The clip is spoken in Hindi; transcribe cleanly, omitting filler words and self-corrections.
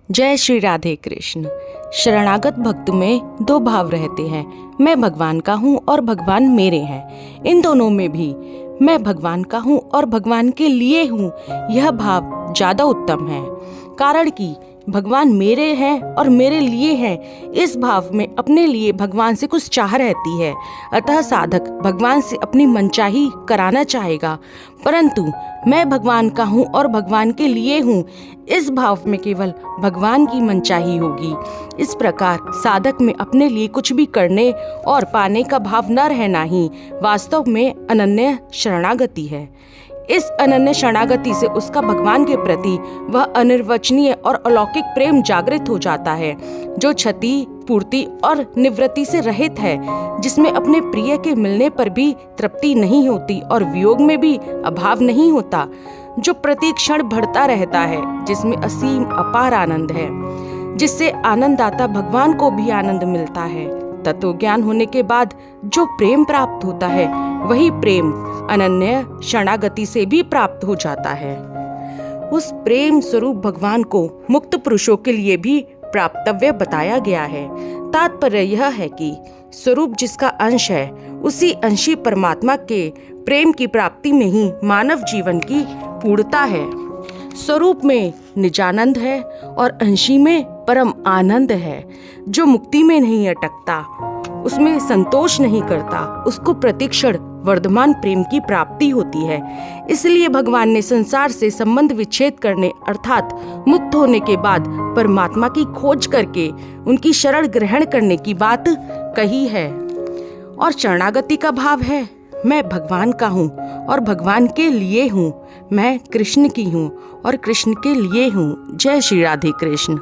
जय श्री राधे कृष्ण। शरणागत भक्त में दो भाव रहते हैं, मैं भगवान का हूँ और भगवान मेरे हैं। इन दोनों में भी मैं भगवान का हूँ और भगवान के लिए हूँ, यह भाव ज़्यादा उत्तम है। कारण कि भगवान मेरे हैं और मेरे लिए हैं, इस भाव में अपने लिए भगवान से कुछ चाह रहती है। अतः साधक भगवान से अपनी मनचाही कराना चाहेगा, परंतु मैं भगवान का हूँ और भगवान के लिए हूँ, इस भाव में केवल भगवान की मनचाही होगी। इस प्रकार साधक में अपने लिए कुछ भी करने और पाने का भाव न रहना ही वास्तव में अनन्य शरणागति है। इस अनन्य शरणागति से उसका भगवान के प्रति वह अनिर्वचनीय और अलौकिक प्रेम जागृत हो जाता है, जो क्षति, पूर्ति और निवृत्ति से रहित है, जिसमें अपने प्रिय के मिलने पर भी तृप्ति नहीं होती और वियोग में भी अभाव नहीं होता, जो प्रति क्षण बढ़ता रहता है, जिसमें असीम अपार आनंद है, जिससे आनंददाता भगवान को भी आनंद मिलता है। तत्व ज्ञान होने के बाद जो प्रेम प्राप्त होता है, वही प्रेम अनन्य शरणागति से भी प्राप्त हो जाता है। उस प्रेम स्वरूप भगवान को मुक्त पुरुषों के लिए भी प्राप्तव्य बताया गया है। तात्पर्य यह है कि स्वरूप जिसका अंश है, उसी अंशी परमात्मा के प्रेम की प्राप्ति में ही मानव जीवन की पूर्णता है। स्वरूप में निजानंद है और अंशी में परम आनंद है, जो मुक्ति में नहीं अटकता, उसमें संतोष नहीं करता, उसको प्रतिक्षण वर्धमान प्रेम की प्राप्ति होती है। इसलिए भगवान ने संसार से संबंध विच्छेद करने अर्थात मुक्त होने के बाद परमात्मा की खोज करके उनकी शरण ग्रहण करने की बात कही है। और शरणागति का भाव है, मैं भगवान का हूँ और भगवान के लिए हूँ, मैं कृष्ण की हूँ और कृष्ण के लिए हूँ। जय श्री राधे कृष्ण।